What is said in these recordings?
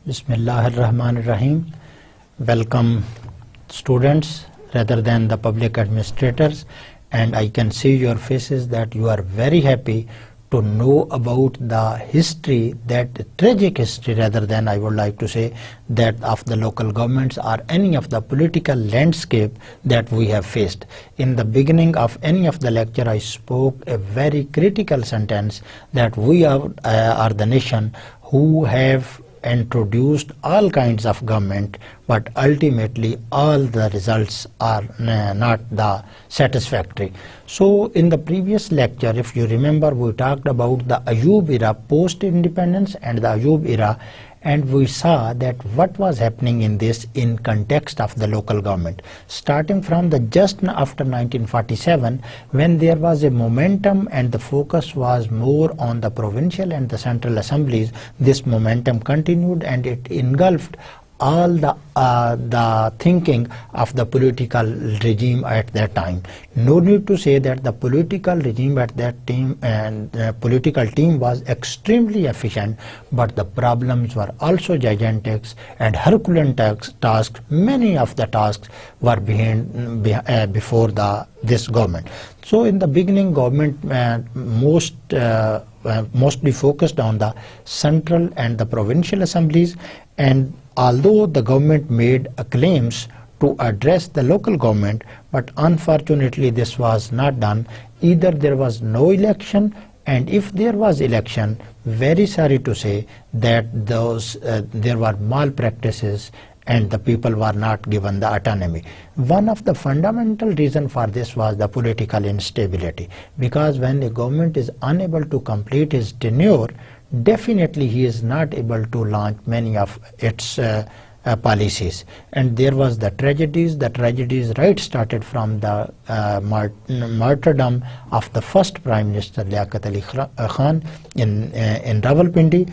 Bismillahirrahmanirrahim. Welcome students rather than the public administrators, and I can see your faces that you are very happy to know about the history, that tragic history rather than, I would like to say, that of the local governments or any of the political landscape that we have faced. In the beginning of any of the lecture I spoke a very critical sentence that we are the nation who have introduced all kinds of government, but ultimately all the results are not the satisfactory. So in the previous lecture, if you remember, we talked about the Ayub era, post-independence and the Ayub era, and we saw that what was happening in this in context of the local government, starting from the just after 1947, when there was a momentum and the focus was more on the provincial and the central assemblies. This momentum continued and it engulfed all the thinking of the political regime at that time. No need to say that the political regime at that time and the political team was extremely efficient, but the problems were also gigantic and Herculean tasks. Many of the tasks were before this government. So in the beginning, government mostly focused on the central and the provincial assemblies, and although the government made claims to address the local government, but unfortunately this was not done. Either there was no election, and if there was election, very sorry to say that there were malpractices and the people were not given the autonomy. One of the fundamental reasons for this was the political instability, because when the government is unable to complete its tenure, definitely he is not able to launch many of its policies. And there was the tragedies. The tragedies started from the martyrdom of the first Prime Minister Liaquat Ali Khan in Rawalpindi.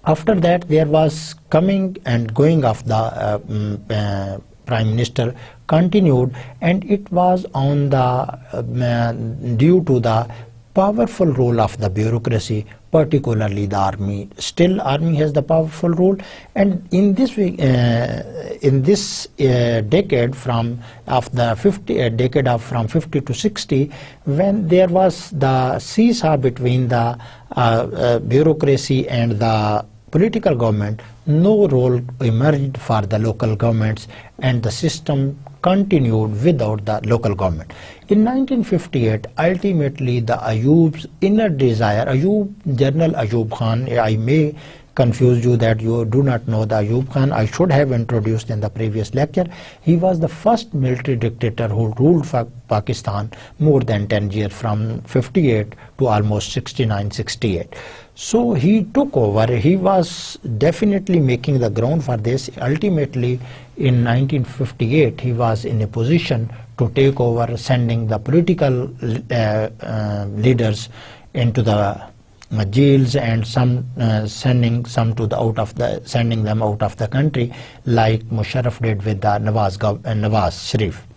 After that, there was coming and going of the Prime Minister continued, and it was on the due to the powerful role of the bureaucracy, particularly the army. Still, army has the powerful role, and in this decade from 50 to 60, when there was the seesaw between the bureaucracy and the political government, no role emerged for the local governments, and the system continued without the local government. In 1958, ultimately the Ayub's inner desire, General Ayub Khan, I may confuse you that you do not know the Ayub Khan, I should have introduced in the previous lecture. He was the first military dictator who ruled Pakistan more than 10 years, from 58 to almost 69-68. So he took over. He was definitely making the ground for this. Ultimately, in 1958, he was in a position to take over, sending the political leaders into the jails, and sending them out of the country, like Musharraf did with the Nawaz Sharif.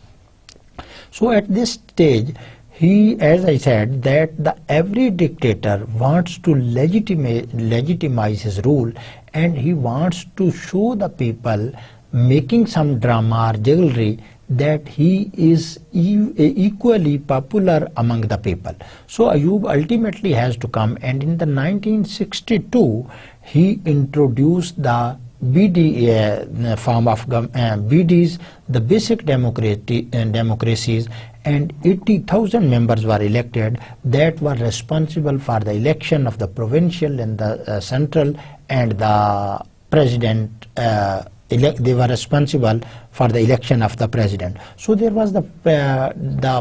So at this stage, he, as I said, that every dictator wants to legitimize his rule, and he wants to show the people, making some drama or jewelry, that he is equally popular among the people. So Ayub ultimately has to come, and in the 1962 he introduced the BD form of BDs, the basic democracies, and 80,000 members were elected that were responsible for the election of the provincial and the central, and the president. They were responsible for the election of the president. So there was the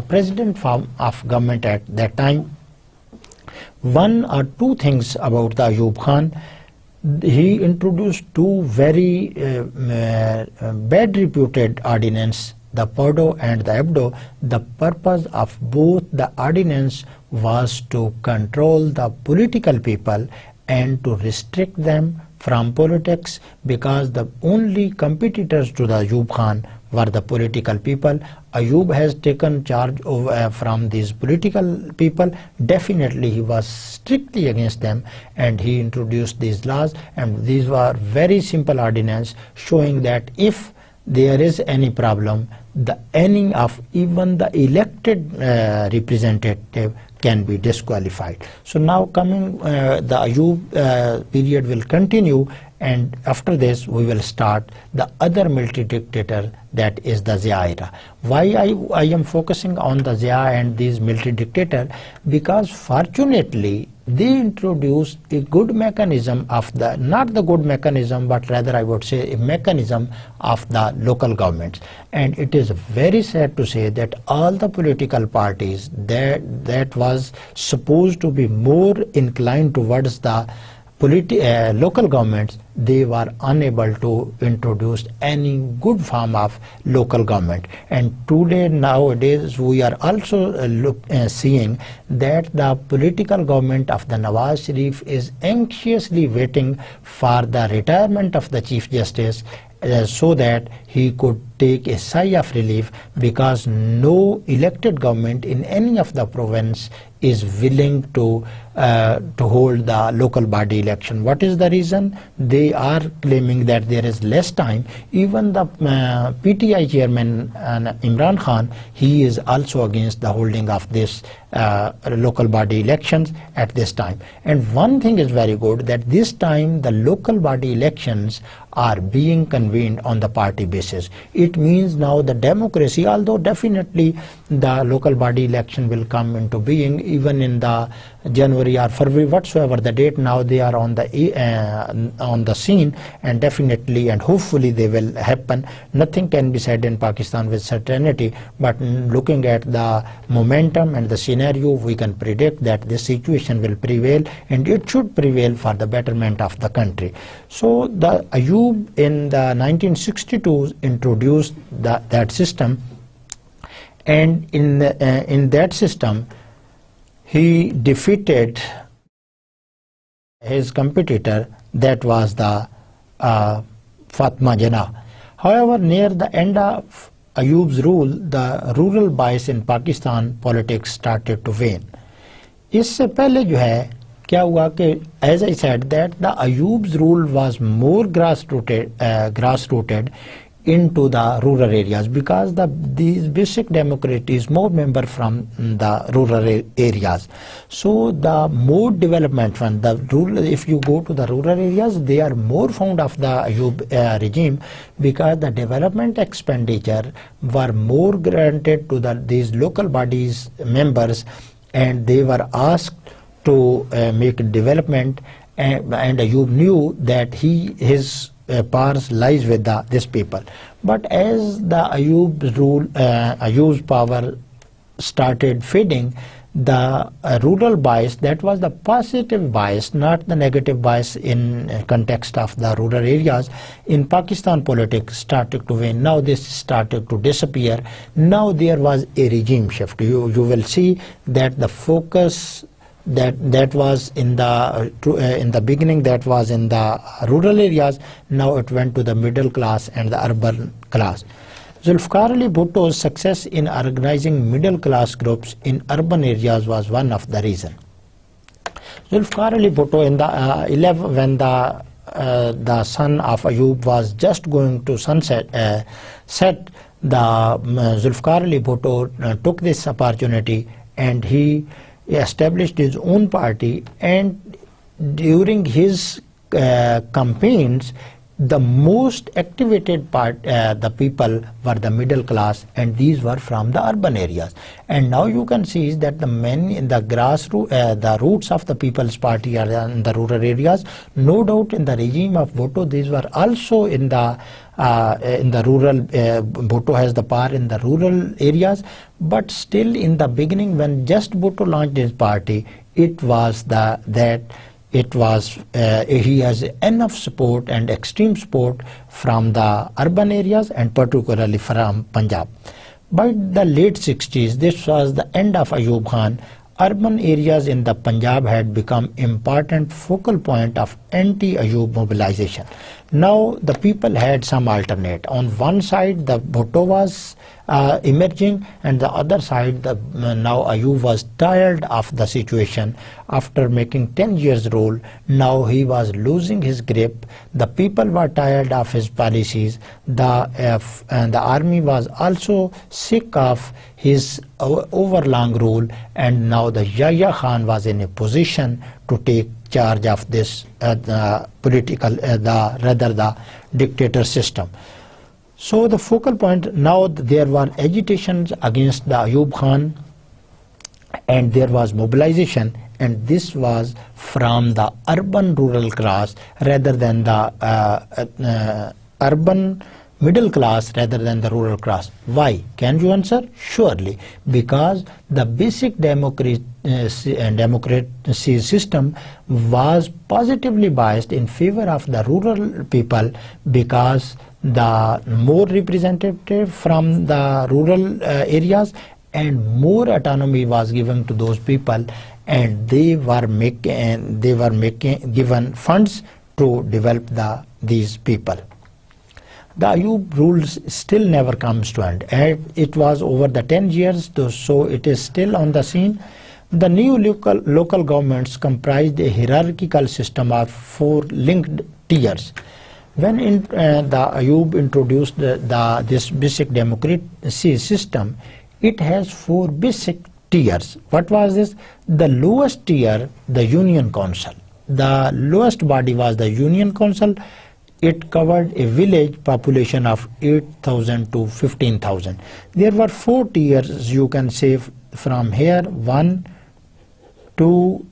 president form of government at that time. One or two things about the Ayub Khan. He introduced two very bad reputed ordinance, the Pardo and the Abdo. The purpose of both the ordinance was to control the political people and to restrict them from politics, because the only competitors to the Ayub Khan were the political people. Ayub has taken charge from these political people. Definitely he was strictly against them, and he introduced these laws, and these were very simple ordinance showing that if there is any problem, any of even the elected representative can be disqualified. So now coming the Ayub period will continue, and after this we will start the other military dictator, that is the Zia era. Why I am focusing on the Zia and these military dictator? Because fortunately they introduced a good mechanism of the, not the good mechanism, but rather I would say a mechanism of the local governments. And it is very sad to say that all the political parties that was supposed to be more inclined towards the local governments, they were unable to introduce any good form of local government. And today, nowadays, we are also seeing that the political government of the Nawaz Sharif is anxiously waiting for the retirement of the Chief Justice, so that he could take a sigh of relief, because no elected government in any of the province is willing to hold the local body election. What is the reason? They are claiming that there is less time. Even the PTI chairman Imran Khan, he is also against the holding of this local body elections at this time. And one thing is very good, that this time the local body elections are being convened on the party basis. It means now the democracy, although definitely the local body election will come into being even in the January or February, whatsoever the date, now they are on the scene, and definitely and hopefully they will happen. Nothing can be said in Pakistan with certainty, but looking at the momentum and the scenario, we can predict that this situation will prevail, and it should prevail for the betterment of the country. So the Ayub in the 1962 introduced that system, and in that system he defeated his competitor, that was the Fatima Jinnah. However, near the end of Ayub's rule, the rural bias in Pakistan politics started to wane. इससे पहले जो है क्या हुआ कि, as I said, that the Ayub's rule was more grassrooted into the rural areas, because these basic democracy is more member from the rural areas. So the more development fund, the rural, if you go to the rural areas, they are more fond of the Ayub regime, because the development expenditure were more granted to these local bodies members, and they were asked to make development, and Ayub knew that his powers lies with this people. But as the Ayub's power started fading, the rural bias, that was the positive bias, not the negative bias in context of the rural areas, in Pakistan politics started to wane. Now this started to disappear. Now there was a regime shift. You will see that the focus that was in the beginning, that was in the rural areas, now it went to the middle class and the urban class. Zulfikar Ali Bhutto's success in organizing middle class groups in urban areas was one of the reasons. Zulfikar Ali Bhutto, in the when the son of Ayub was just going to sunset, Zulfikar Ali Bhutto took this opportunity, and he established his own party, and during his campaigns, the most activated the people were the middle class, and these were from the urban areas. And now you can see that the men in the the roots of the People's Party are in the rural areas. No doubt in the regime of Bhutto, these were also in the rural. Bhutto has the power in the rural areas, but still in the beginning, when just Bhutto launched his party, it was he has enough support and extreme support from the urban areas, and particularly from Punjab. By the late 60s, this was the end of Ayub Khan. urban areas in the Punjab had become important focal point of anti-Ayub mobilization. Now the people had some alternate. On one side the Bhutto was emerging, and the other side now Ayub was tired of the situation. After making 10 years rule, now he was losing his grip. The people were tired of his policies. The army was also sick of his overlong rule, and now the Yahya Khan was in a position to take charge of this the dictator system. So the focal point, now there were agitations against the Ayub Khan, and there was mobilization, and this was from the urban rural class rather than the urban middle class rather than the rural class. Why? Can you answer? Surely, because the basic democracy system was positively biased in favor of the rural people, because the more representative from the rural areas and more autonomy was given to those people, and they were given funds to develop these people. The Ayub rules still never comes to end, and it was over the 10 years, so it is still on the scene. The new local governments comprised a hierarchical system of 4 linked tiers. When the Ayub introduced this basic democracy system, it has 4 basic tiers. What was this? The lowest tier, the Union Council. The lowest body was the Union Council. It covered a village population of 8,000 to 15,000. There were 4 tiers, you can say from here, 1, 2,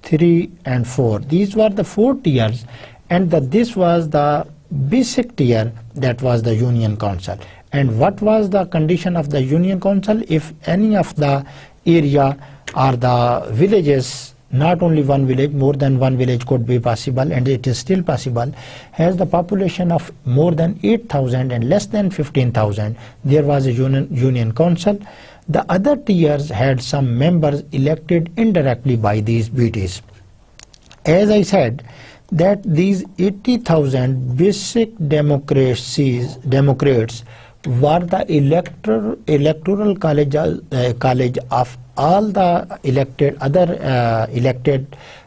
3 and 4. These were the 4 tiers, and this was the basic tier, that was the Union Council. And what was the condition of the Union Council? If any of the area or the villages, not only one village, more than one village could be possible, and it is still possible, has the population of more than 8,000 and less than 15,000, there was a union council. The other tiers had some members elected indirectly by these BTs. As I said, that these 80,000 basic democrats were the electoral college of all the elected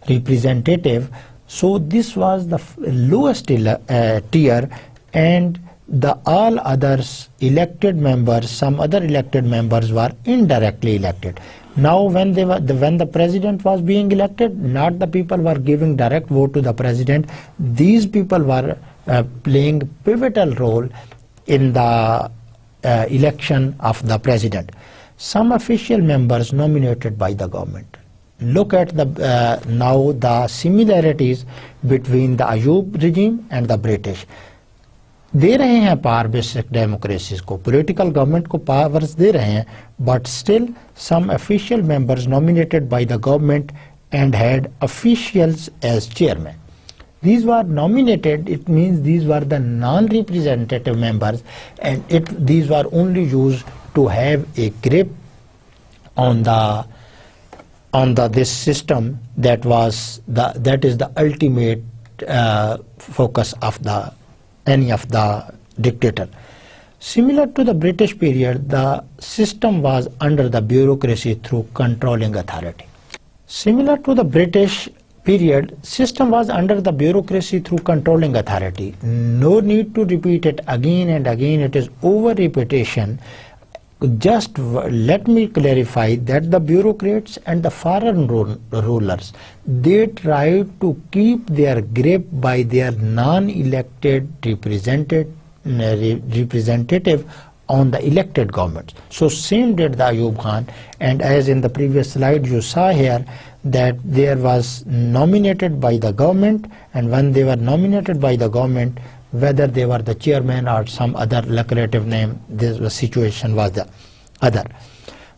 representative. So this was the lowest tier, and the all others elected members, some other elected members were indirectly elected. Now when the president was being elected, not the people were giving direct vote to the president. These people were playing pivotal role in the election of the president. Some official members nominated by the government. Look at now the similarities between the Ayub regime and the British. दे रहे हैं power basic democracies को, political government को powers दे रहे हैं, but still some official members nominated by the government and had officials as chairman. These were nominated, it means these were the non-representative members, and these were only used to have a grip on this system that is the ultimate focus of any of the dictator. Similar to the British period, the system was under the bureaucracy through controlling authority. Similar to the British period, system was under the bureaucracy through controlling authority. No need to repeat it again and again, it is over repetition. Just let me clarify that the bureaucrats and the foreign rulers, they tried to keep their grip by their non-elected representative on the elected governments. So same did the Ayub Khan, and as in the previous slide you saw here that there was nominated by the government, and when they were nominated by the government, whether they were the chairman or some other lucrative name, this situation was the other.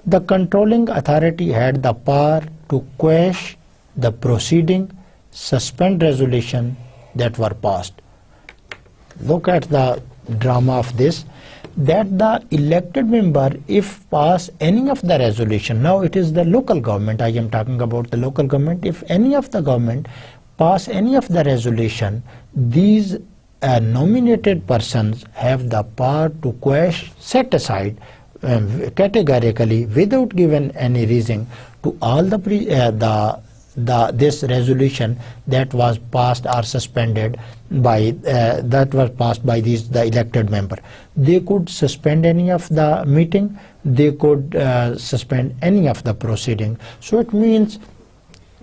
The controlling authority had the power to quash the proceeding, suspend resolution that were passed. Look at the drama of this. that the elected member, if pass any of the resolution, now it is the local government, I am talking about the local government, if any of the government pass any of the resolution, these nominated persons have the power to quash, set aside categorically without giving any reason to all this resolution that was passed or suspended by the elected member. They could suspend any of the meeting, they could suspend any of the proceeding. So it means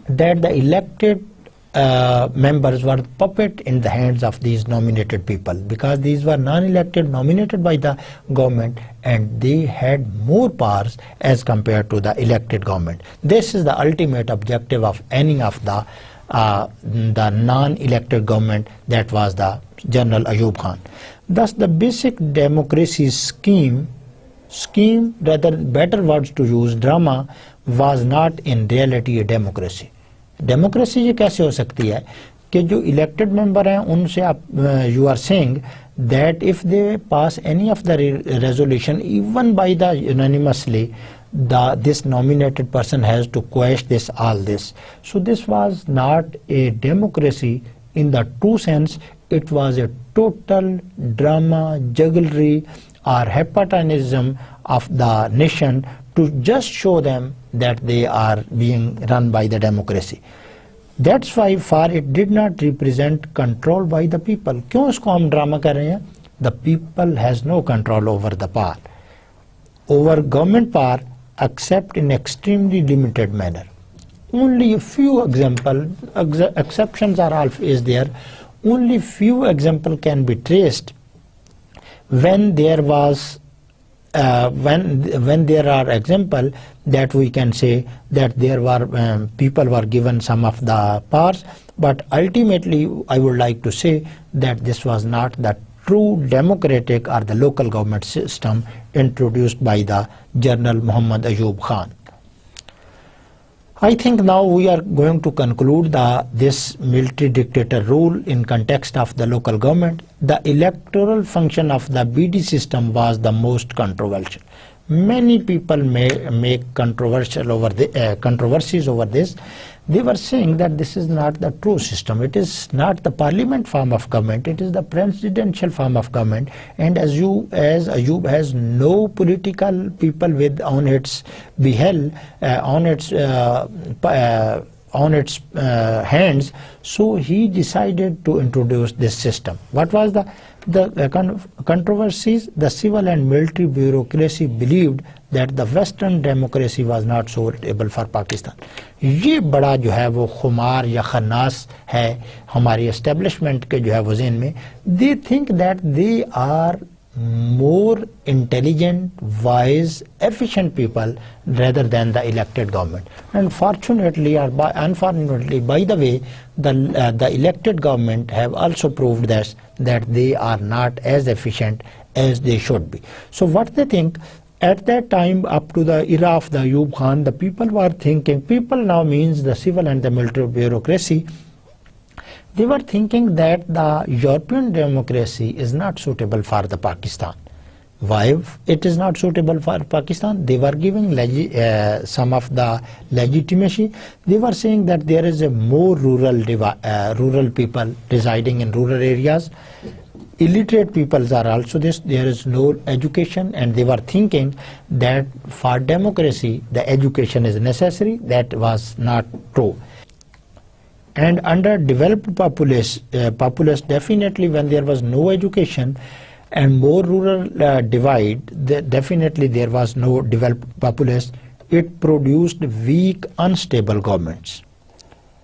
that the elected members were puppet in the hands of these nominated people, because these were non-elected, nominated by the government, and they had more powers as compared to the elected government. This is the ultimate objective of any of the non-elected government, that was the General Ayub Khan. Thus the basic democracy scheme, rather better words to use, drama, was not in reality a democracy. Democracy ये कैसे हो सकती है कि जो elected member हैं उनसे आप you are saying that if they pass any of the resolution even by the unanimously this nominated person has to quash this all this. So this was not a democracy in the true sense. It was a total drama, jugglery or hypertinism of the nation to just show them that they are being run by the democracy. That's why for it did not represent control by the people. क्यों इसको हम drama कर रहे हैं? The people has no control over the power, over government power, except in extremely limited manner. Only a few exceptions are always there. Only few examples can be traced when there was when there are examples that we can say that there were people were given some of the powers, but ultimately I would like to say that this was not the true democratic or the local government system introduced by the General Muhammad Ayub Khan. I think now we are going to conclude this military dictator rule in context of the local government. The electoral function of the BD system was the most controversial. Many people make controversial over the controversies over this. They were saying that this is not the true system. It is not the parliament form of government. It is the presidential form of government. And as Ayub has no political people with on its behel, on its hands, so he decided to introduce this system. What was the controversies? The civil and military bureaucracy believed that the Western democracy was not suitable for Pakistan. ये बड़ा जो है वो खुमार या खन्नास है हमारी establishment के जो है वो ज़हन में. They think that they are more intelligent, wise, efficient people rather than the elected government. And fortunately or unfortunately, by the way, the elected government have also proved that they are not as efficient as they should be. So what they think, at that time, up to the era of the Ayub Khan, the people were thinking, people now means the civil and the military bureaucracy, they were thinking that the European democracy is not suitable for the Pakistan. Why it is not suitable for Pakistan? They were giving some of the legitimacy. They were saying that there is a more rural people residing in rural areas. Illiterate peoples are also this. There is no education, and they were thinking that for democracy the education is necessary. That was not true. And under developed populace definitely, when there was no education and more rural divide, definitely there was no developed populace. It produced weak, unstable governments.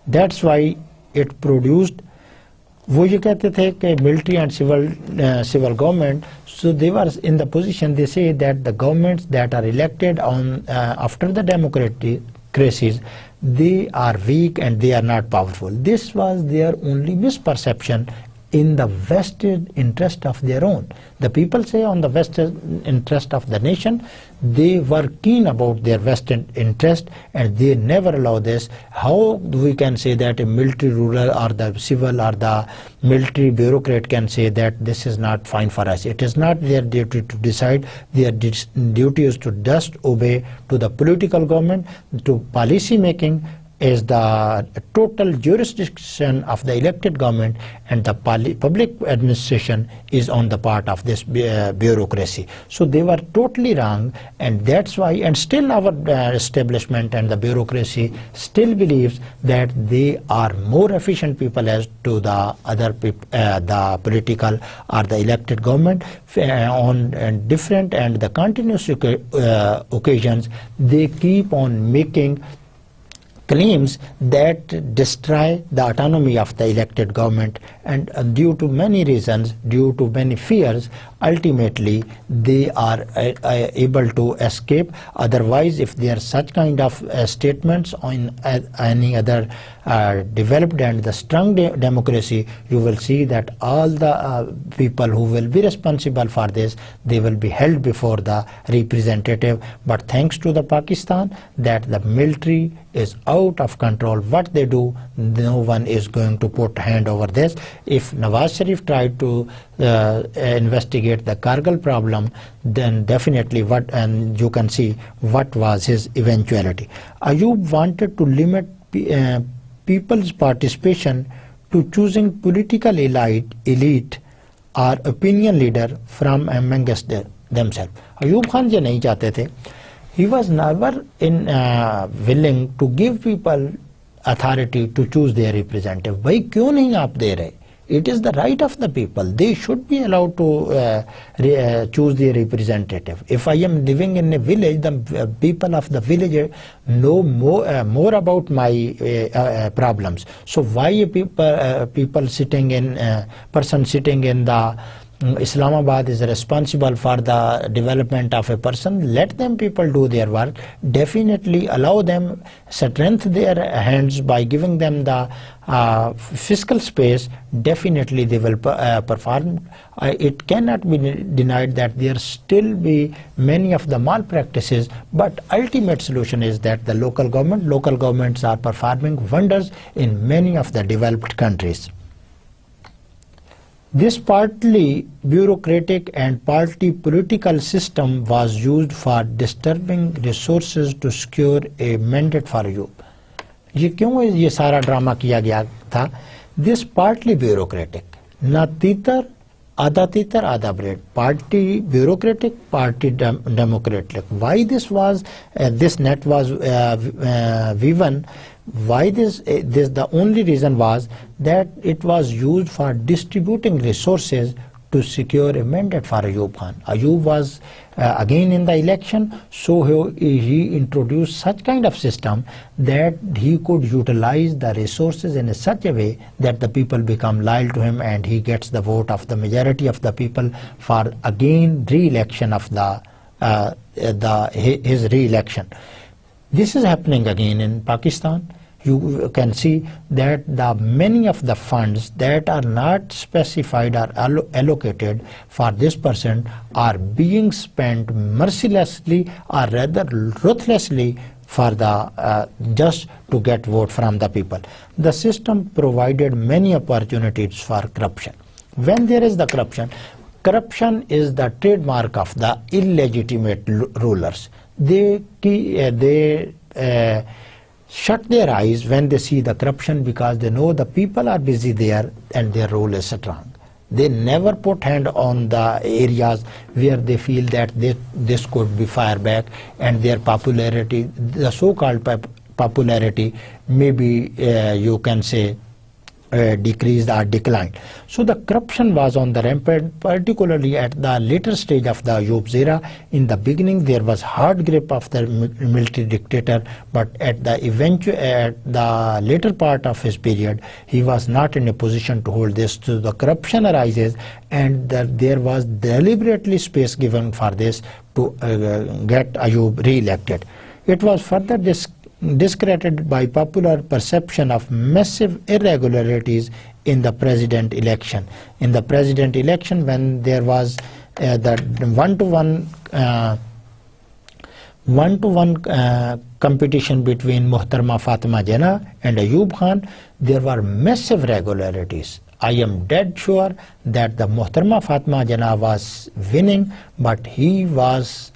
That's why it produced. वो ये कहते थे कि military and civil government, so they were in the position, they say that the governments that are elected on after the democratic crises, they are weak and they are not powerful. This was their only misperception in the vested interest of their own. The people say on the vested interest of the nation, they were keen about their vested interest and they never allow this. How we can say that a military ruler or the civil or the military bureaucrat can say that this is not fine for us? It is not their duty to decide. Their duty is to just obey to the political government, to policy making is the total jurisdiction of the elected government, and the public administration is on the part of this bureaucracy. So they were totally wrong, and that's why, and still our establishment and the bureaucracy still believes that they are more efficient people as to the other the political or the elected government. On different and the continuous occasions, they keep on making claims that destroy the autonomy of the elected government, and due to many reasons, due to many fears, ultimately they are able to escape. Otherwise, if there are such kind of statements on any other developed and the strong democracy, you will see that all the people who will be responsible for this, they will be held before the representative. But thanks to the Pakistan, that the military is out of control. What they do, no one is going to put hand over this. If Nawaz Sharif tried to investigate the Kargil problem, then definitely and you can see what was his eventuality. Ayub wanted to limit people's participation to choosing political elite or opinion leader from amongst themselves. Ayub Khan ji nahi chahte the. He was never willing to give people authority to choose their representative. Why क्यों नहीं आप दे रहे? It is the right of the people. They should be allowed to choose their representative. If I am living in a village, the people of the village know more about my problems. So why a person sitting in the Islamabad is responsible for the development of a person? Let them people do their work. Definitely allow them, strengthen their hands by giving them the fiscal space. Definitely they will perform. It cannot be denied that there still be many of the malpractices, but ultimate solution is that the local governments are performing wonders in many of the developed countries. This partly bureaucratic and partly political system was used for disturbing resources to secure a mandate for Ayub. ये क्यों ये सारा drama किया गया था? This partly bureaucratic, ना तीतर आधा bread, party bureaucratic, party democratic. Why this net was woven? Why the only reason was that it was used for distributing resources to secure a mandate for Ayub Khan. Ayub was again in the election, so he introduced such kind of system that he could utilize the resources in such a way that the people become loyal to him and he gets the vote of the majority of the people for again re-election of his re-election. This is happening again in Pakistan. You can see that many of the funds that are not specified or allocated for this person are being spent mercilessly or rather ruthlessly for just to get vote from the people. The system provided many opportunities for corruption. When there is the corruption is the trademark of the illegitimate rulers. They shut their eyes when they see the corruption because they know the people are busy there and their role is strong. They never put hand on the areas where they feel that this could be fire back and their popularity, the so-called popularity, maybe you can say decreased or declined. So the corruption was on the rampant, particularly at the later stage of the Ayub's era. In the beginning there was hard grip of the military dictator, but at the later part of his period he was not in a position to hold this. So the corruption arises and there was deliberately space given for this to get Ayub re-elected. It was further discredited by popular perception of massive irregularities in the president election. In the president election, when there was the one-to-one competition between Muhtarama Fatima Jinnah and Ayub Khan, there were massive irregularities. I am dead sure that the Muhtarama Fatima Jinnah was winning, but she was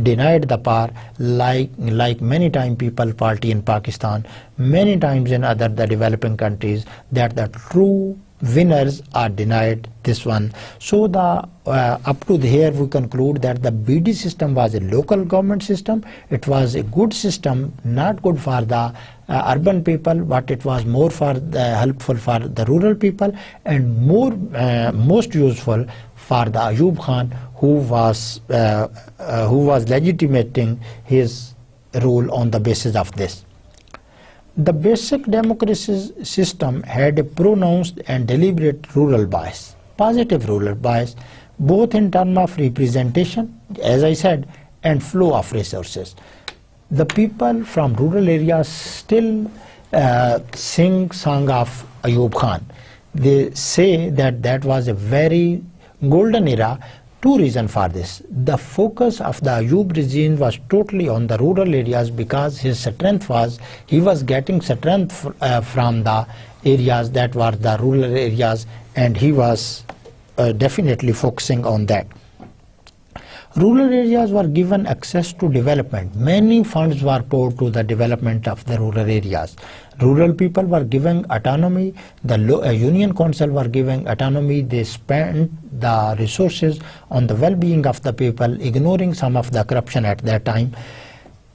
denied the power, like many times People's Party in Pakistan, many times in other the developing countries, that the true winners are denied this one. So the up to here we conclude that the BD system was a local government system. It was a good system, not good for the urban people, but it was more for helpful for the rural people, and most useful for the Ayub Khan, who was legitimating his rule on the basis of this. The basic democracy system had a pronounced and deliberate rural bias, positive rural bias, both in terms of representation, as I said, and flow of resources. The people from rural areas still sing song of Ayub Khan. They say that that was a very golden era. Two reasons for this. The focus of the Ayub regime was totally on the rural areas, because his strength was, he was getting strength from the areas that were the rural areas, and he was definitely focusing on that. Rural areas were given access to development. Many funds were poured to the development of the rural areas. Rural people were given autonomy. The Union Council were given autonomy. They spent the resources on the well-being of the people, ignoring some of the corruption at that time.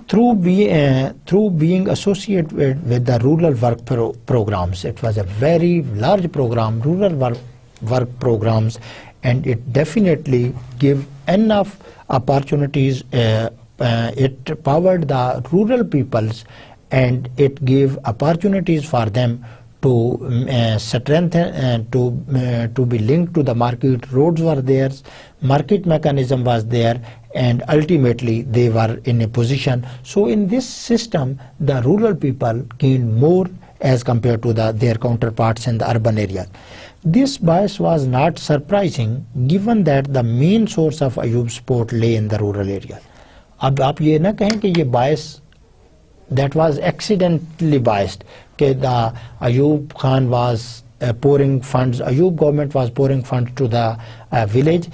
Through being associated with the rural work programs, it was a very large program, rural work programs, and it definitely gave enough opportunities. It powered the rural peoples, and it gave opportunities for them to strengthen and to be linked to the market. Roads were there, market mechanism was there, and ultimately they were in a position. So in this system, the rural people gained more as compared to their counterparts in the urban areas. This bias was not surprising, given that the main source of Ayub's support lay in the rural area. अब आप ये ना कहें कि ये bias that was accidentally biased, कि the Ayub Khan was pouring funds, Ayub government was pouring funds to the village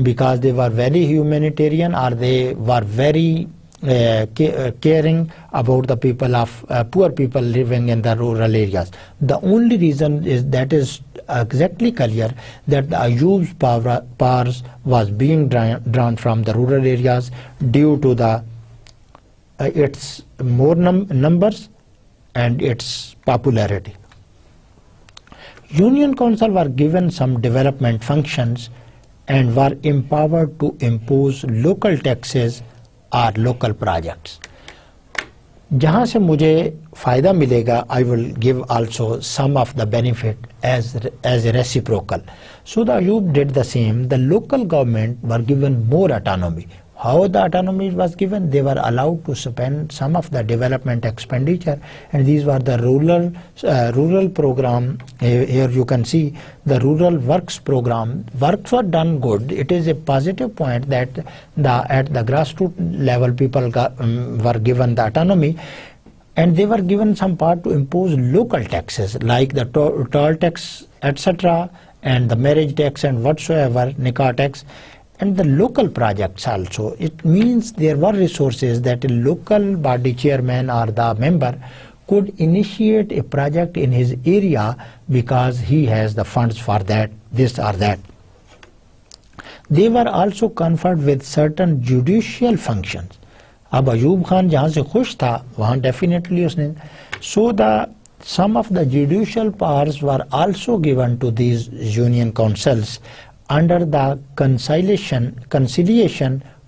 because they were very humanitarian, or they were very caring about the people of poor people living in the rural areas. The only reason is that is exactly clear, that the Ayub's powers was being drawn from the rural areas due to the its more numbers and its popularity. Union Council were given some development functions and were empowered to impose local taxes or local projects. जहाँ से मुझे फायदा मिलेगा, I will give also some of the benefit as a reciprocal. So the Ayub did the same. The local government were given more autonomy. How the autonomy was given? They were allowed to spend some of the development expenditure, and these were the rural program. Here you can see the rural works program. Works were done good. It is a positive point that at the grassroots level people were given the autonomy, and they were given some part to impose local taxes like the toll tax, etc., and the marriage tax and whatsoever, nikah tax, and the local projects also. It means there were resources that a local body chairman or the member could initiate a project in his area because he has the funds for that, this or that. They were also conferred with certain judicial functions. अब अयूब खान जहाँ से खुश था वहाँ definitely उसने. So some of the judicial powers were also given to these union councils under the Conciliation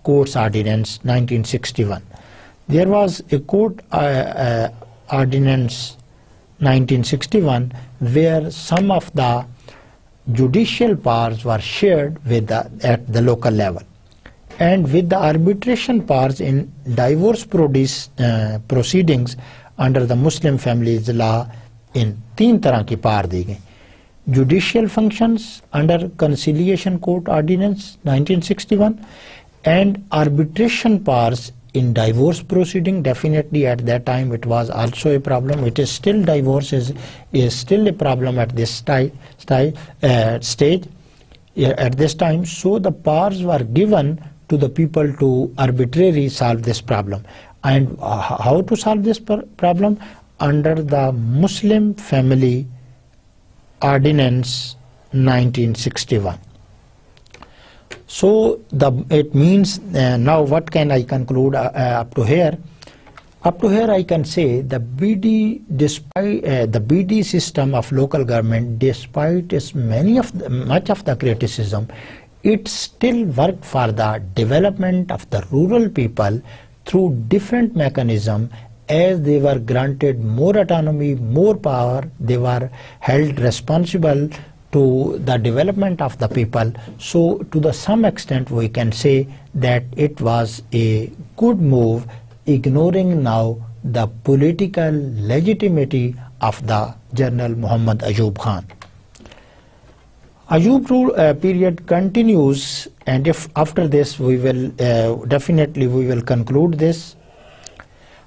Courts Ordinance 1961. There was a court ordinance 1961 where some of the judicial powers were shared with at the local level, and with the arbitration powers in divorce proceedings under the Muslim Families Law इन 3 तरह की power दी गई। Judicial functions under Conciliation Court Ordinance 1961 and arbitration powers in divorce proceeding. Definitely at that time it was also a problem. It is still, divorce is still a problem at this stage at this time. So the powers were given to the people to arbitrarily solve this problem. And how to solve this problem? Under the Muslim Family Ordinance 1961. So it means now what can I conclude up to here? Up to here I can say the BD, despite the BD system of local government, despite its much of the criticism, it still worked for the development of the rural people through different mechanisms. As they were granted more autonomy, more power, they were held responsible to the development of the people. So to some extent we can say that it was a good move, ignoring now the political legitimacy of the General Muhammad Ayub Khan. Ayub rule period continues, and if after this we will definitely we will conclude this.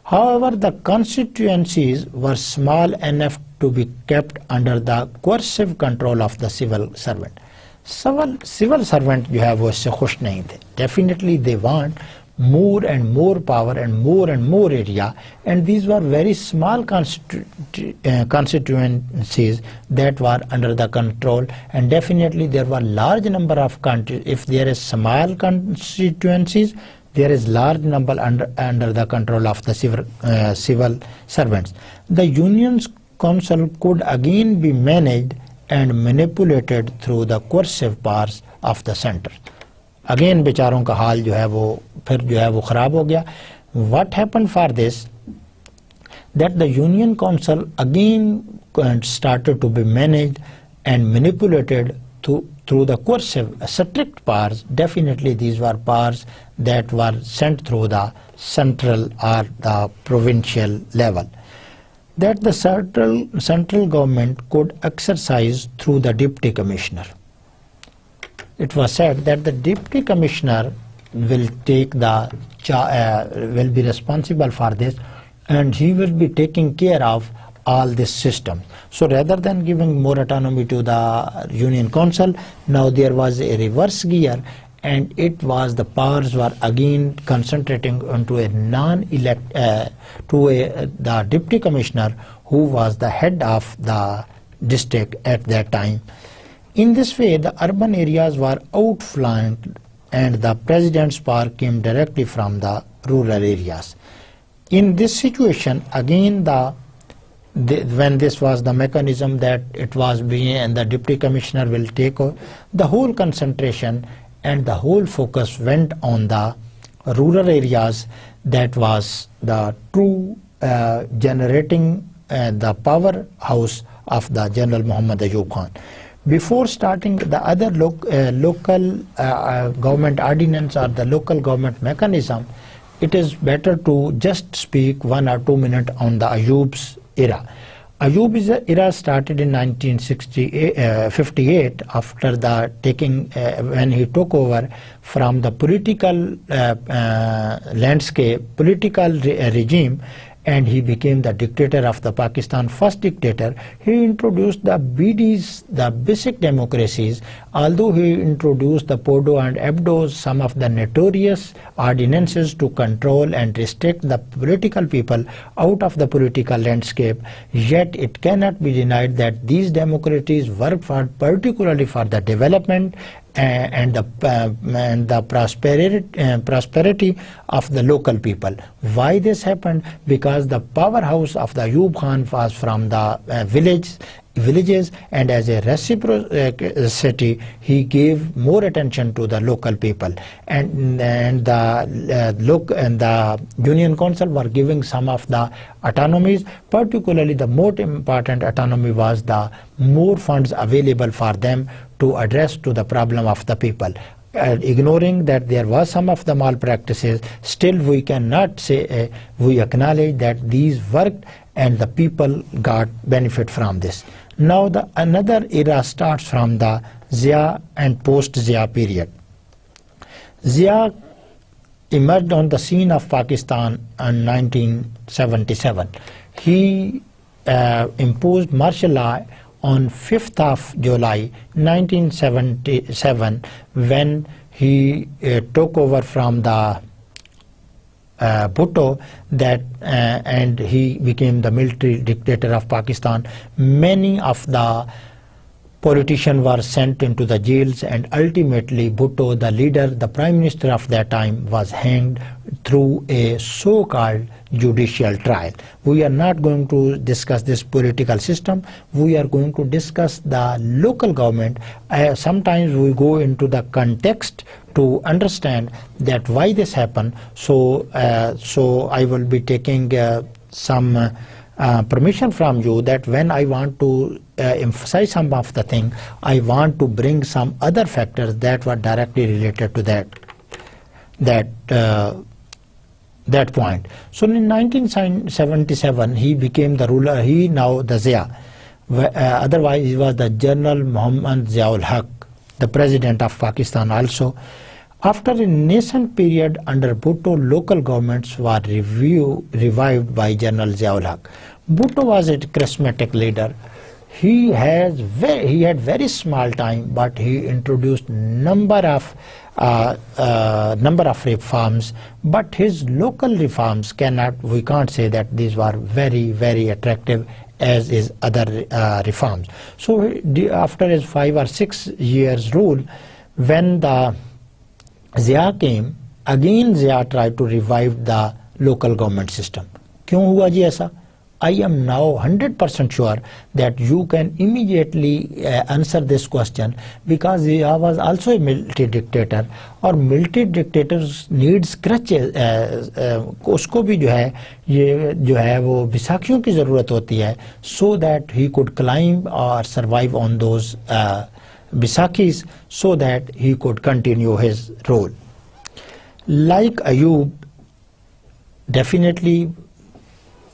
However, the constituencies were small enough to be kept under the coercive control of the civil servant. Civil servant जो है वो इससे खुश नहीं थे. Definitely they want more and more power and more area, and these were very small constituencies that were under the control, and definitely there were large number of countries. If there is small constituencies, there is large number under the control of the civil servants. The Union's council could again be managed and manipulated through the coercive powers of the center. Again बेचारों का हाल जो है वो फिर जो है वो खराब हो गया. What happened for this? That the Union Council again started to be managed and manipulated through the coercive, strict powers. Definitely these were powers that were sent through the central or the provincial level, that the central government could exercise through the deputy commissioner. It was said that the deputy commissioner will take the will be responsible for this, and he will be taking care of all this system. So rather than giving more autonomy to the Union Council, now there was a reverse gear, and it was the powers were again concentrating onto a the deputy commissioner, who was the head of the district at that time. In this way, the urban areas were outflanked, and the president's power came directly from the rural areas. In this situation, again when this was the mechanism that it was being, and the deputy commissioner will take over, the whole concentration and the whole focus went on the rural areas. That was the true generating the powerhouse of the General Muhammad Ayub Khan. Before starting the other local government ordinance or the local government mechanism, it is better to just speak 1 or 2 minutes on the Ayub's era. Ayub's era started in 1958 after the when he took over from the political landscape, political regime, and he became the dictator of the Pakistan, first dictator. He introduced the BDs, the basic democracies, although he introduced the Podo and Abdos, some of the notorious ordinances to control and restrict the political people out of the political landscape, yet it cannot be denied that these democracies worked particularly for the development and the prosperity of the local people. Why this happened? Because the powerhouse of the Ayub Khan was from the villages, and as a reciprocity he gave more attention to the local people, and the Union Council were giving some of the autonomies. Particularly the most important autonomy was the more funds available for them to address to the problem of the people. Ignoring that there was some of the malpractices, still we cannot say we acknowledge that these worked, and the people got benefit from this. Now the another era starts from the Zia and post-Zia period. Zia emerged on the scene of Pakistan in 1977. He imposed martial law on 5th of July 1977 when he took over from the Bhutto and he became the military dictator of Pakistan. Many of the politicians were sent into the jails, and ultimately Bhutto, the leader, the prime minister of that time, was hanged through a so-called judicial trial. We are not going to discuss this political system. We are going to discuss the local government. Sometimes we go into the context to understand that why this happened. So I will be taking some permission from you that when I want to emphasize some of the thing, I want to bring some other factors that were directly related to that point. So in 1977 he became the ruler. He now the Zia. Otherwise he was the General Muhammad Ziaul Haq, the president of Pakistan also. After a nascent period under Bhutto, local governments were revived by General Ziaul Haq. Bhutto was a charismatic leader. He had very small time, but he introduced number of reforms. But his local reforms we can't say that these were very attractive as is other reforms. So after his 5 or 6 years rule, when the Zia came, again Zia tried to revive the local government system. क्यों हुआ जी ऐसा? I am now 100% sure that you can immediately answer this question, because Zia was also a military dictator, और military dictators needs crutches. उसको भी जो है वो विसाखियों की ज़रूरत होती है, so that he could climb or survive on those Bisakis, so that he could continue his role. Like Ayub, definitely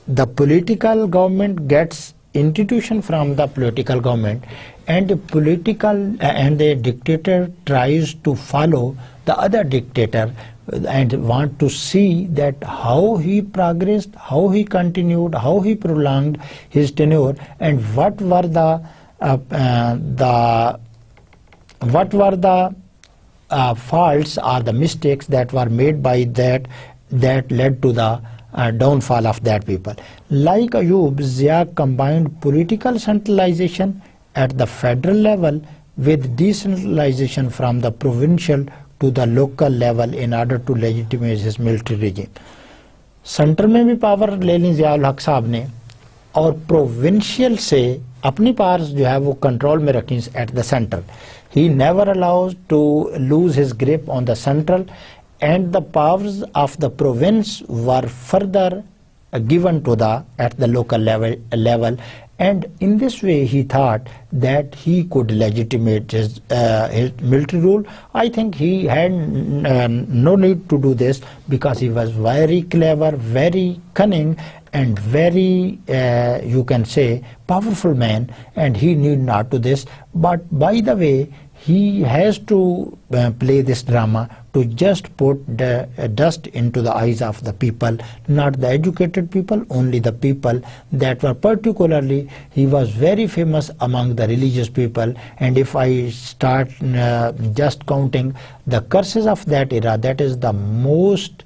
the political government gets institution from the political government, and the dictator tries to follow the other dictator and want to see that how he progressed, how he continued, how he prolonged his tenure, and what were the faults or the mistakes that were made by that led to the downfall of that people. Like Ayub, Zia combined political centralization at the federal level with decentralization from the provincial to the local level in order to legitimize his military regime. Centre में भी power ले ली ज़ियाउल हक साहब ने, और provincial से अपनी powers जो है वो कंट्रोल में रखी at the centre. He never allows to lose his grip on the central, and the powers of the province were further given to at the local level, and in this way he thought that he could legitimate his military rule. I think he had no need to do this, because he was very clever, very cunning, and very you can say powerful man, and he need not do this. But by the way, he has to play this drama to just put the dust into the eyes of the people, not the educated people, only the people that were particularly. He was very famous among the religious people, and if I start just counting the curses of that era, that is the most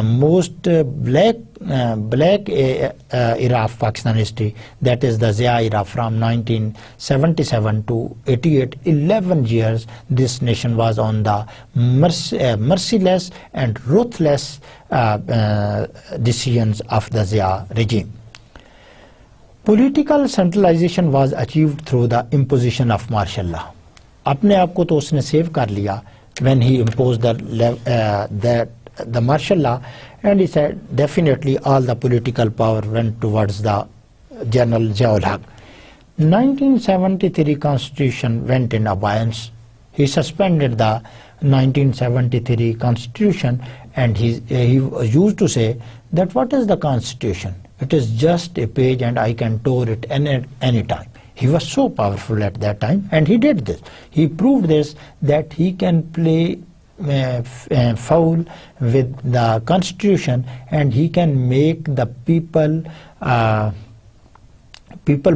most black era of Pakistan history, that is the Zia era from 1977 to 88. 11 years this nation was on the merciless and ruthless decisions of the Zia regime. Political centralization was achieved through the imposition of martial law. अपने आप को तो उसने save कर लिया when he imposed the martial law, and he said definitely all the political power went towards the General Ziaul Haq. 1973 constitution went in abeyance He suspended the 1973 constitution, and he used to say that what is the constitution? It is just a page and I can tear it any time. He was so powerful at that time, and he did this. He proved this, that he can play foul with the constitution, and he can make the people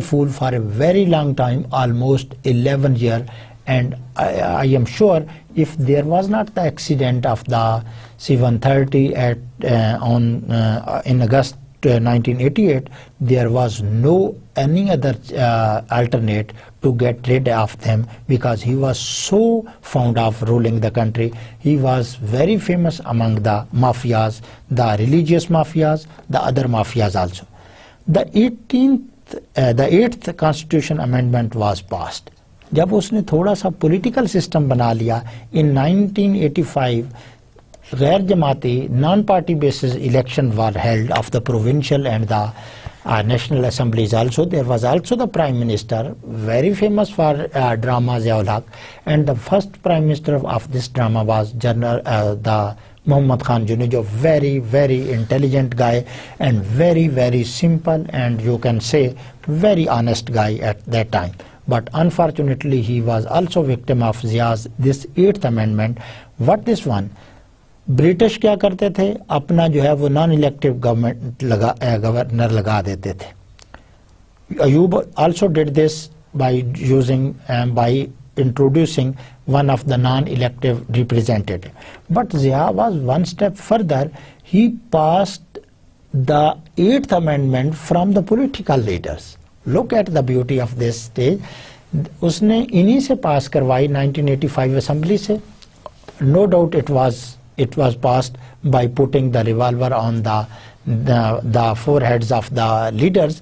fool for a very long time, almost 11 years. And I am sure if there was not the accident of the C-130 in August 1988, there was no any other alternate to get rid of them, because he was so fond of ruling the country. He was very famous among the mafias, the religious mafias, the other mafias also. The 8th Constitution Amendment was passed. जब उसने थोड़ा सा political system बना लिया in 1985, गैर जमाती non-party basis election were held of the provincial and the national assemblies also. There was also the Prime Minister, very famous for drama, Ziaul Haq, and the first Prime Minister of this drama was the Muhammad Khan Juniju, very, very intelligent guy and very, very simple, and you can say very honest guy at that time. But unfortunately, he was also victim of Zia's this 8th Amendment. What this one? British क्या करते थे, अपना जो है वो non elective governor लगा देते थे. Ayub also did this by introducing one of the non-elective representative. But Zia was one step further. He passed the 8th Amendment from the political leaders. Look at the beauty of this stage. उसने इन्हीं से पास करवाई 1985 assembly से. No doubt it was passed by putting the revolver on the foreheads of the leaders,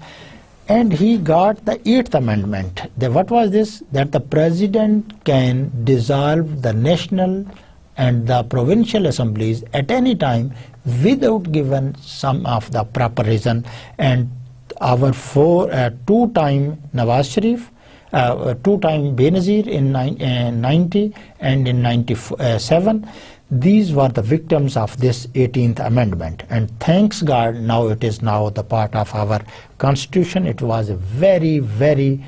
and he got the 8th Amendment. What was this? That the president can dissolve the national and the provincial assemblies at any time without giving some of the proper reason. And our two-time Nawaz Sharif, two-time Benazir in 90 and in 97, these were the victims of this 18th Amendment. And thanks God, now it is now the part of our constitution. It was a very, very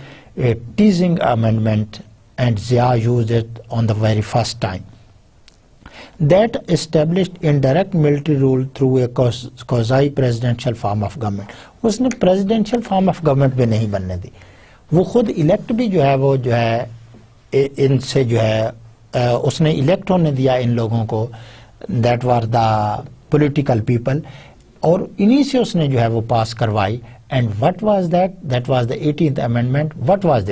teasing amendment, and Zia used it on the very first time. That established indirect military rule through a quasi-presidential form of government. उसने presidential form of government भी नहीं बनने दी. वो खुद elect भी जो है वो जो है इनसे जो है उसने इलेक्ट होने दिया इन लोगों को, that were the political people, और इन्हीं से उसने जो है वो पास करवाई. And what was that was the 18th amendment. What was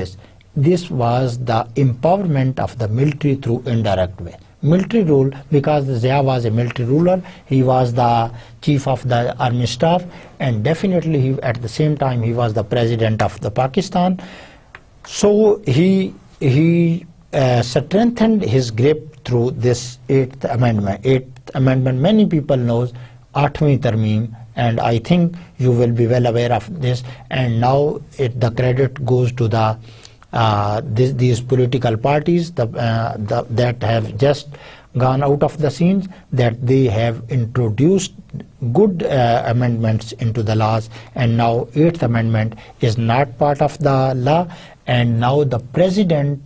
this was the empowerment of the military through indirect way. Military rule, because Zia was a military ruler, he was the chief of the army staff, and definitely at the same time he was the president of the Pakistan. So he strengthened his grip through this 8th Amendment. 8th Amendment, many people knows, 8वीं तरमीम, and I think you will be well aware of this. And now the credit goes to the these political parties that have just gone out of the scenes, that they have introduced good amendments into the laws, and now 8th Amendment is not part of the law, and now the president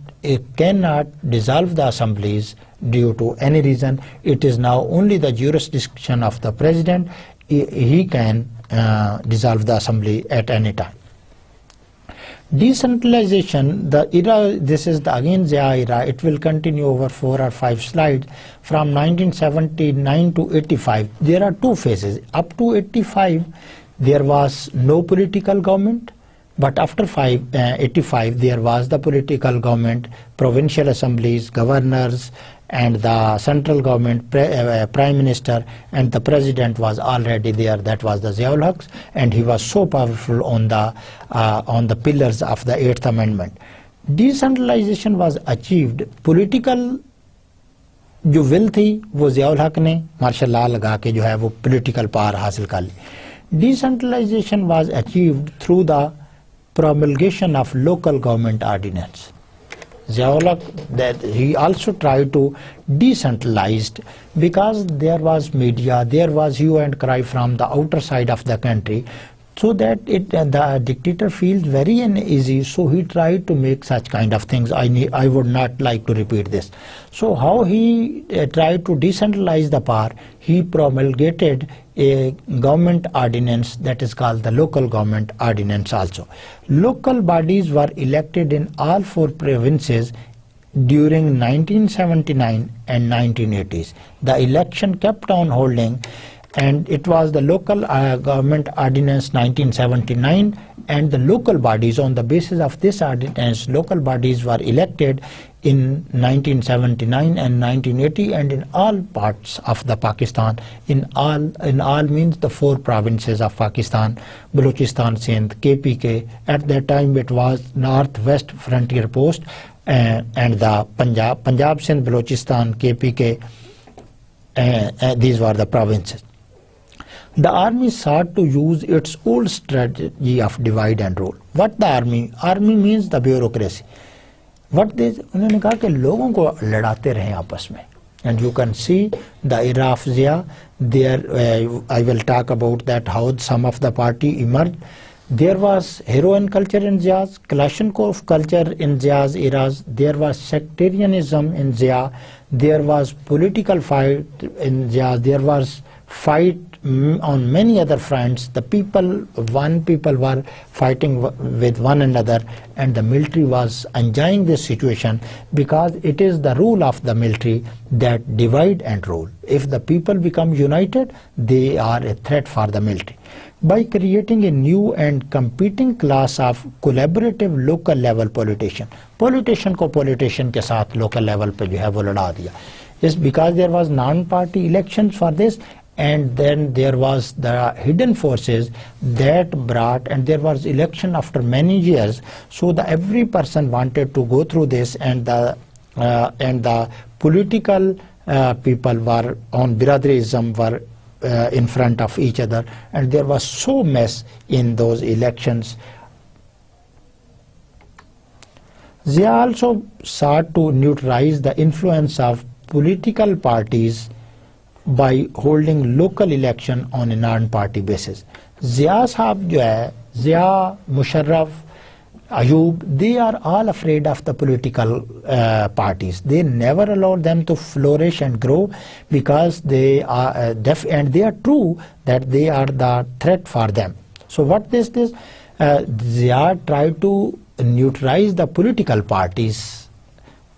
cannot dissolve the assemblies due to any reason. It is now only the jurisdiction of the president. He can dissolve the assembly at any time. Decentralization, the era, this is the again Zia era, it will continue over 4 or 5 slides. From 1979 to 85, there are 2 phases. Up to 85, there was no political government, but after 85, there was the political government, provincial assemblies, governors, and the central government, prime minister, and the president was already there. That was the Ziaul Haq, and he was so powerful on the pillars of the 8th Amendment. Decentralization was achieved. Political जो will थी वो ज़ियाउल हक ने martial law लगा के जो है वो political power हासिल कर ली. Decentralization was achieved through the promulgation of local government ordinance. Ziaullah, that he also tried to decentralize, because there was media, there was hue and cry from the outer side of the country, so that the dictator feels very uneasy. So he tried to make such kind of things. I would not like to repeat this. So how he tried to decentralize the power, he promulgated a government ordinance that is called the local government ordinance also. Local bodies were elected in all 4 provinces during 1979 and 1980s. The election kept on holding, and it was the local government ordinance 1979, and the local bodies, on the basis of this ordinance, local bodies were elected in 1979 and 1980, and in all parts of the Pakistan, in all means the 4 provinces of Pakistan, Balochistan, Sindh, KPK. At that time it was Northwest Frontier Post, and the Punjab, Sindh, Balochistan, KPK, these were the provinces. The army sought to use its old strategy of divide and rule. What the army? Army means the bureaucracy. What they, उन्होंने कहा कि लोगों को लड़ाते रहें आपस में. And you can see the era of Zia. There, I will talk about that, how some of the party emerged. There was heroine culture in Zia's, Kalashnikov culture in Zia's eras. There was sectarianism in Zia. There was political fight in Zia. There was fight on many other fronts. The people were fighting with one another, and the military was enjoying this situation, because it is the rule of the military that divide and rule. If the people become united, they are a threat for the military. By creating a new and competing class of collaborative local level politician को politician के साथ local level पे जो है वो लड़ा दिया. Yes, because there was non-party elections for this, and then there was the hidden forces that brought, and there was election after many years. So every person wanted to go through this, and the political people were on Biradrism, were in front of each other, and there was so mess in those elections. Zia also sought to neutralize the influence of political parties by holding local election on a non-party basis. Zia Sahab jo hai, Zia, Musharraf, Ayub, they are all afraid of the political parties. They never allow them to flourish and grow, because they are deaf, and they are true that they are the threat for them. So what is this? Zia tried to neutralize the political parties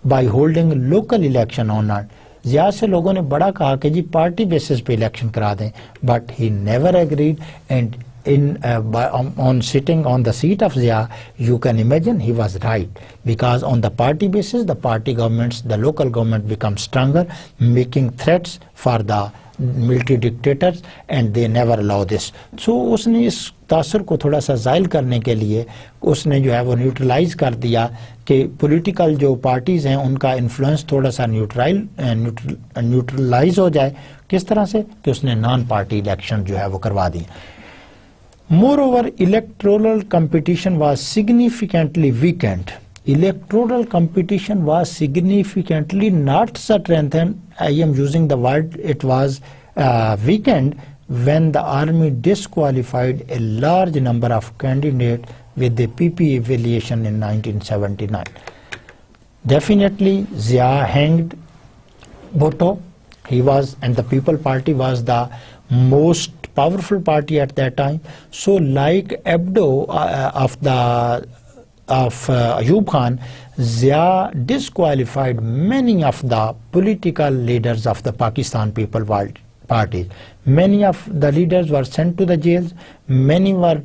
by holding local election on that. Zia से लोगों ने बड़ा कहा कि जी party basis पे election करा दें, but he never agreed. And on sitting on the seat of Zia, you can imagine he was right, because on the party basis, the party governments, the local government becomes stronger, making threats for the military dictators, and they never allow this. So उसने इस तासर को थोड़ा सा ज़ाइल करने के लिए उसने जो है वो न्यूट्रलाइज कर दिया कि पॉलिटिकल जो पार्टीज़ हैं उनका इन्फ्लुएंस थोड़ा सा न्यूट्रलाइज हो जाए. किस तरह से? कि उसने नॉन पार्टी इलेक्शन जो है वो करवा दी. Moreover, electoral competition was significantly weakened. Electoral competition was significantly not strengthened. I am using the word, it was weakened when the army disqualified a large number of candidates with the PP affiliation in 1979. Definitely, Zia hanged Bhutto. He was, and the People Party was the most powerful party at that time. So, like Abdo of Ayub Khan, Zia disqualified many of the political leaders of the Pakistan People Party. Many of the leaders were sent to the jails, many were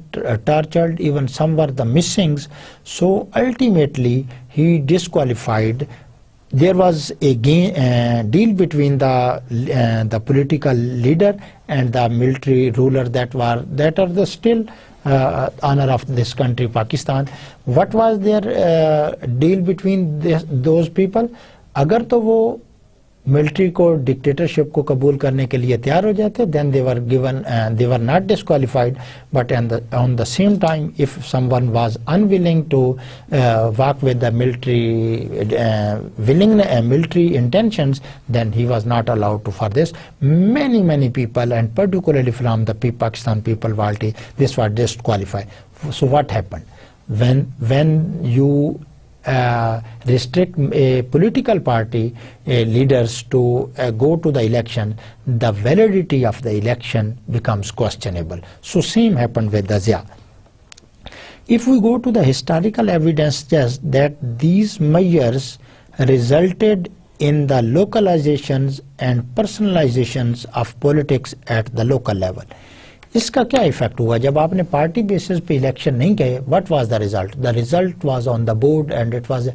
tortured, even some were the missings. So ultimately he disqualified. There was a deal between the political leader and the military ruler that are the still honor of this country, Pakistan. What was their deal between those people? अगर तो वो military को dictatorship को कबूल करने के लिए तैयार हो जाते, then they were given they were not disqualified, but on the same time if someone was unwilling to work with the military military intentions, then he was not allowed to. For this many people, and particularly from the Pakistan People Party, this was disqualified. So what happened when you restrict a political party leaders to go to the election, the validity of the election becomes questionable. So same happened with the Zia. If we go to the historical evidence, just that these measures resulted in the localizations and personalizations of politics at the local level. इसका क्या effect हुआ जब आपने party basis पे election नहीं किए? What was the result? The result was on the board and it was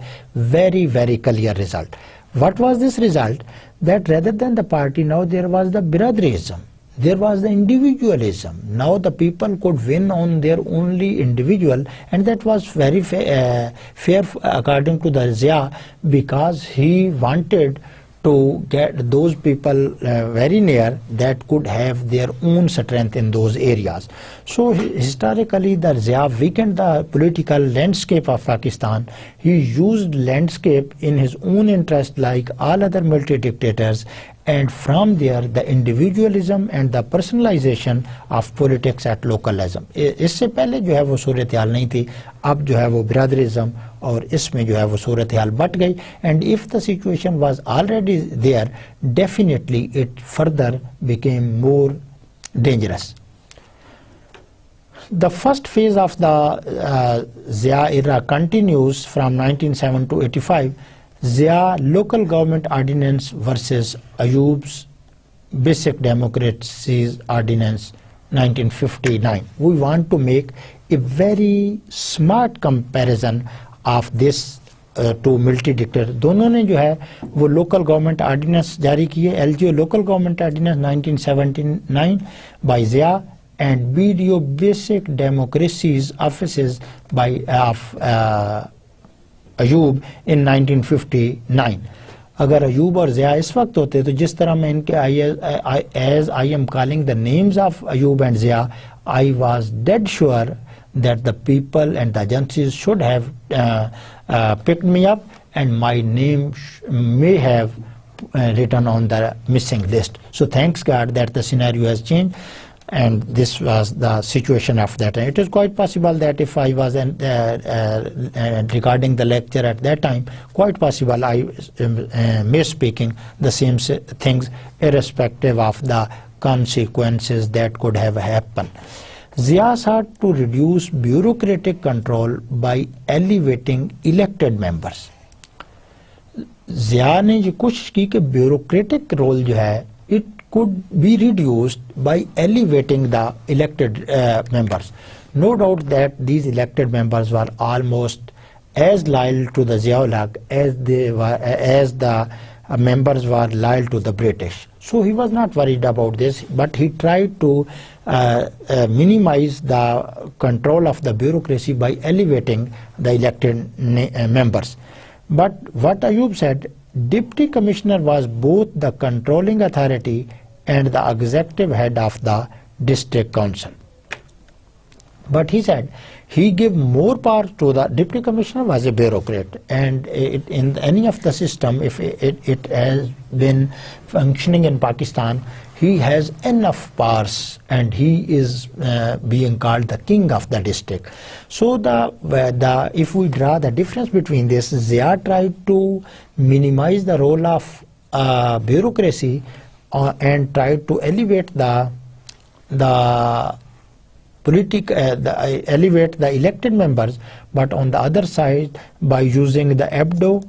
very very clear result. What was this result? That rather than the party, now there was the बिरादरिज्म, there was the individualism. Now the people could win on their only individual, and that was very fair according to the Zia, because he wanted to get those people very near that could have their own strength in those areas. So historically the Zia weakened the political landscape of Pakistan. He used landscape in his own interest like all other military dictators, and from there the individualism and the personalization of politics at localism. इससे पहले जो है वो सूरत हाल नहीं थी, अब जो है वो बिरादरिज्म और इसमें जो है वो सूरत हाल बढ़ गई. And if the situation was already there, definitely it further became more dangerous. The first phase of the Zia era continues from 1907 to 85. Zia local government ordinance versus Ayub's basic democracies ordinance 1959. We want to make a very smart comparison of this to military dictator. दोनों ने जो है वो local government ordinance जारी किए. LGO local government ordinance 1979 by Zia, and BDO basic democracies offices by Ayub in 1959. अगर अयूब और ज़िया इस वक्त होते तो जिस तरह मैं इनके as I am calling the names of Ayub and Zia, I was dead sure that the people and the agencies should have picked me up, and my name may have written on the missing list. So thanks God that the scenario has changed, and this was the situation of that time. It is quite possible that if I was regarding the lecture at that time, quite possible I may speaking the same things irrespective of the consequences that could have happened. Zia sought to reduce bureaucratic control by elevating elected members. Zia ने ये कोशिश की कि bureaucratic role जो है it could be reduced by elevating the elected members. No doubt that these elected members were almost as loyal to the Zia-ul-Haq as the members were loyal to the British. So he was not worried about this, but he tried to minimize the control of the bureaucracy by elevating the elected members. But what Ayub said, Deputy Commissioner was both the controlling authority and the executive head of the district council. But he said he gave more power to the Deputy Commissioner was a bureaucrat, and in any of the system, if it has been functioning in Pakistan, he has enough powers and he is being called the king of the district. So if we draw the difference between this, Zia tried to minimize the role of bureaucracy and tried to elevate elevate the elected members, but on the other side, by using the Abdo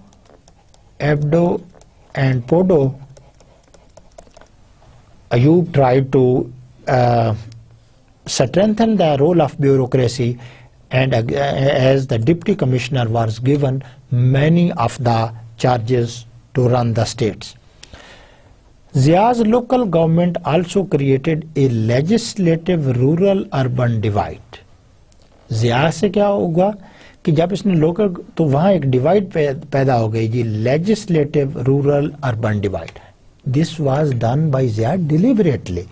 and Podo, Ayub tried to strengthen the role of bureaucracy, and as the Deputy Commissioner was given many of the charges to run the states. Zia's local government also created a legislative rural-urban divide. Zia से क्या होगा कि जब इसने local तो वहाँ एक divide पैदा हो गई जी, legislative rural urban divide. this was done by Zia deliberately.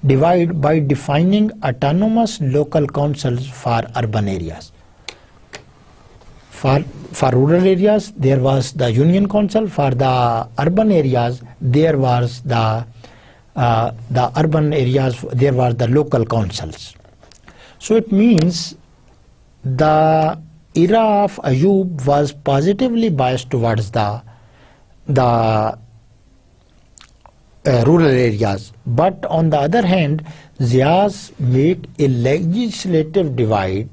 Divide by defining autonomous local councils for urban areas. For rural areas, there was the union council. For the urban areas, there was the urban areas, there was the local councils. So it means the era of Ayub was positively biased towards the rural areas. But on the other hand, Zia's made a legislative divide,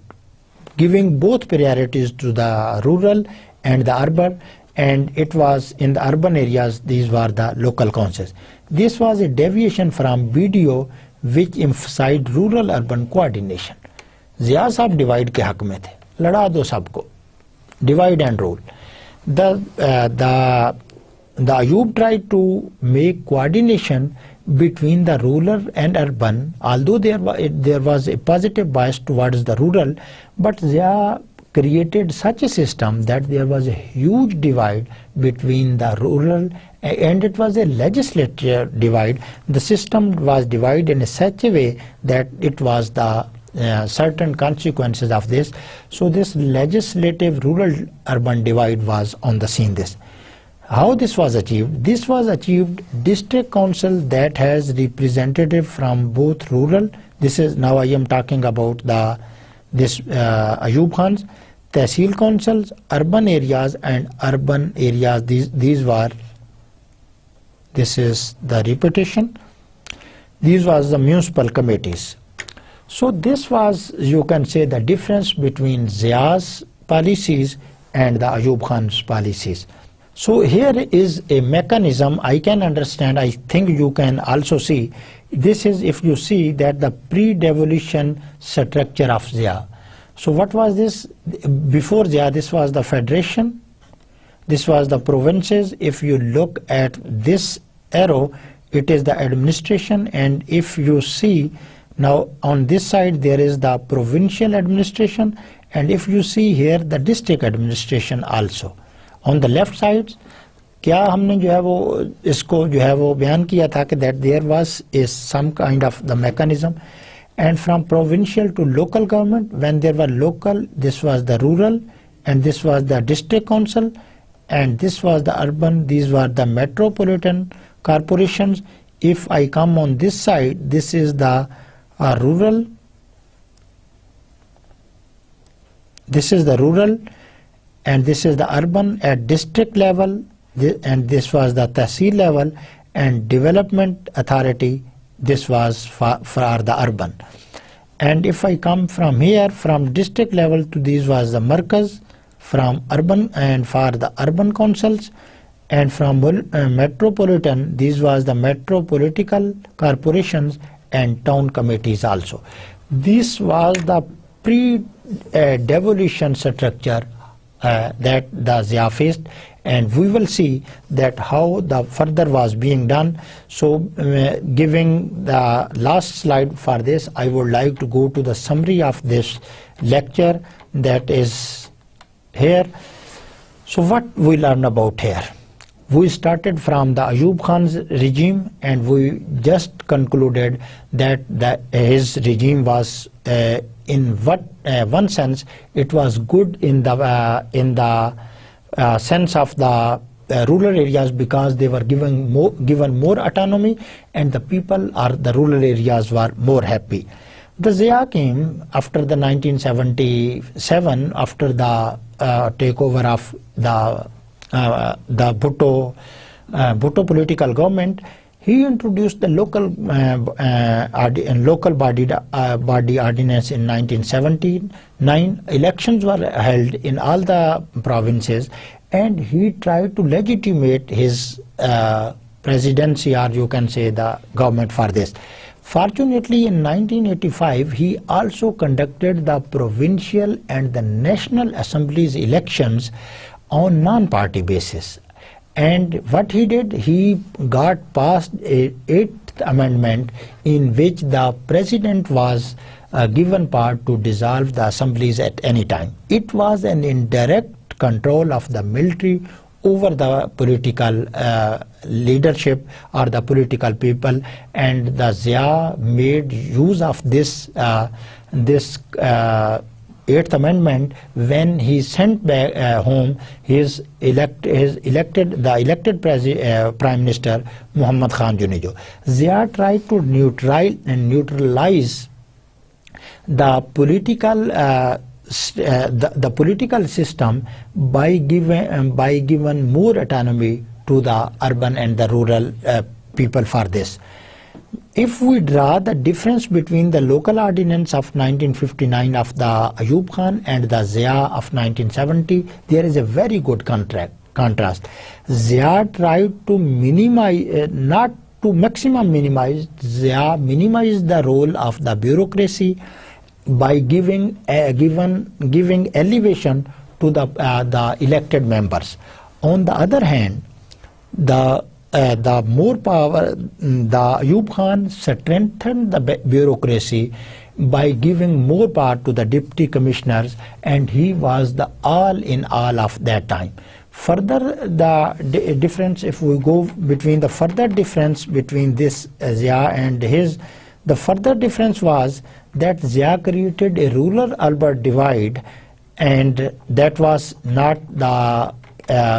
giving both priorities to the rural and the urban, and it was in the urban areas, these were the local councils. This was a deviation from BDO which emphasized rural-urban coordination. Zia साहब divide के हक में थे, लड़ा दो सबको, divide and rule. The Ayub tried to make coordination between the rural and urban, although there was a positive bias towards the rural, but Zia created such a system that there was a huge divide between the rural, and it was a legislative divide. The system was divided in such a way that it was the certain consequences of this. So this legislative rural-urban divide was on the scene. How this was achieved? This was achieved district council that has representative from both rural. This is now I am talking about this Ayub Khan's Tehsil councils, urban areas and urban areas. These were. This is the repetition. These was the municipal committees. So this was, you can say, the difference between Zia's policies and the Ayub Khan's policies. So here is a mechanism I can understand. I think you can also see. This is, if you see, that the pre-devolution structure of Zia. So what was this? Before Zia, this was the federation. This was the provinces. If you look at this arrow, it is the administration. And if you see, now on this side there is the provincial administration, and if you see here the district administration also. On the left side, क्या हमने जो है वो इसको जो है वो बयान किया था कि that there was some kind of the mechanism, and from provincial to local government, when there were local, this was the rural, and this was the district council, and this was the urban, these were the metropolitan corporations. If I come on this side, this is the rural, this is the rural, and this is the urban at district level, and this was the Tehsil level, and development authority, this was for the urban. And if I come from here, from district level to this was the Markaz, from urban and for the urban councils, and from metropolitan, this was the metropolitical corporations and town committees also. This was the pre-devolution structure that the Zia faced, and we will see that how the further was being done. So giving the last slide for this, I would like to go to the summary of this lecture that is here. So what we learn about here? We started from the Ayub Khan's regime, and we just concluded that his regime was in one sense it was good in the sense of the rural areas, because they were given more autonomy, and the people or the rural areas were more happy. The Zia came after the 1977, after the takeover of the Bhutto political government. He introduced the local body ordinance in 1979. Elections were held in all the provinces, and he tried to legitimate his presidency, or you can say the government, for this. Fortunately, in 1985, he also conducted the provincial and the National Assembly's elections on non-party basis. And what he did, he got past a 8th amendment in which the president was given power to dissolve the assemblies at any time. It was an indirect control of the military over the political leadership or the political people, and the Zia made use of this Eighth Amendment when he sent back home the elected Prime Minister Muhammad Khan Junejo. Zia tried to neutralize the political system by giving more autonomy to the urban and the rural people for this. If we draw the difference between the local ordinance of 1959 of the Ayub Khan and the Zia of 1970, there is a very good contrast. Zia tried to minimize, not to maximum minimize, Zia minimized the role of the bureaucracy by giving elevation to the elected members. On the other hand, the more power, the Ayub Khan strengthened the bureaucracy by giving more power to the deputy commissioners, and he was the all in all of that time. Further, the difference, if we go between the further difference between this Zia and his, the further difference was that Zia created a rural-urban divide, and that was not the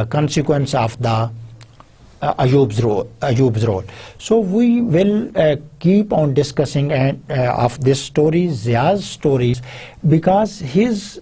consequence of the Ayub's role. So we will keep on discussing of this story, Zia's stories, because his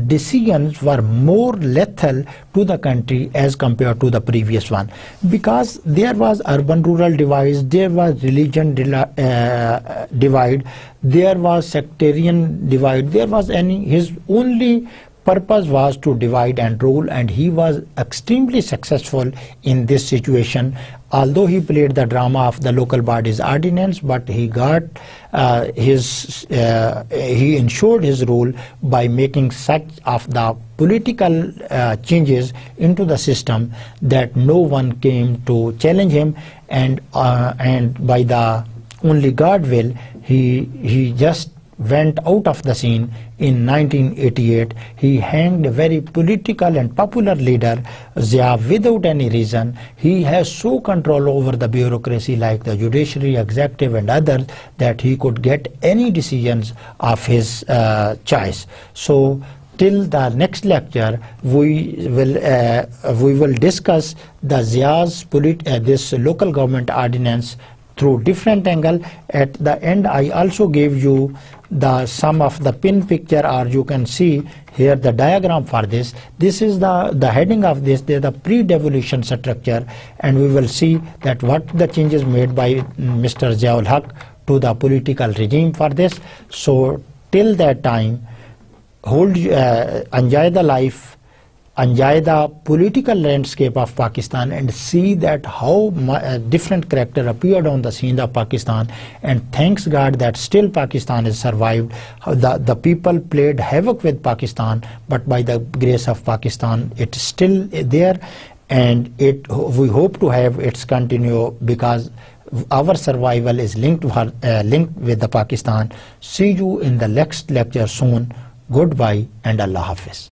decisions were more lethal to the country as compared to the previous one, because there was urban-rural divide, there was religion divide, there was sectarian divide, there was his only purpose was to divide and rule, and he was extremely successful in this situation. Although he played the drama of the local bodies ordinance, but he got he ensured his rule by making such of the political changes into the system that no one came to challenge him, and by the only God will, he just went out of the scene. In 1988, he hanged a very political and popular leader, Zia, without any reason. He has so control over the bureaucracy like the judiciary, executive and others, that he could get any decisions of his choice. So till the next lecture, we will discuss the Zia's this local government ordinance through different angle. At the end, I also gave you the sum of the pin picture, or you can see here the diagram for this. This is the heading of this, the pre-devolution structure, and we will see that what the changes made by Mr. Ziaul Haq to the political regime for this. So till that time, enjoy the life, enjoy the political landscape of Pakistan, and see that how different character appeared on the scene of Pakistan. And thanks God that still Pakistan has survived. The people played havoc with Pakistan, but by the grace of Pakistan, it's still there, and we hope to have its continue, because our survival is linked with the Pakistan. See you in the next lecture soon. Goodbye and Allah Hafiz.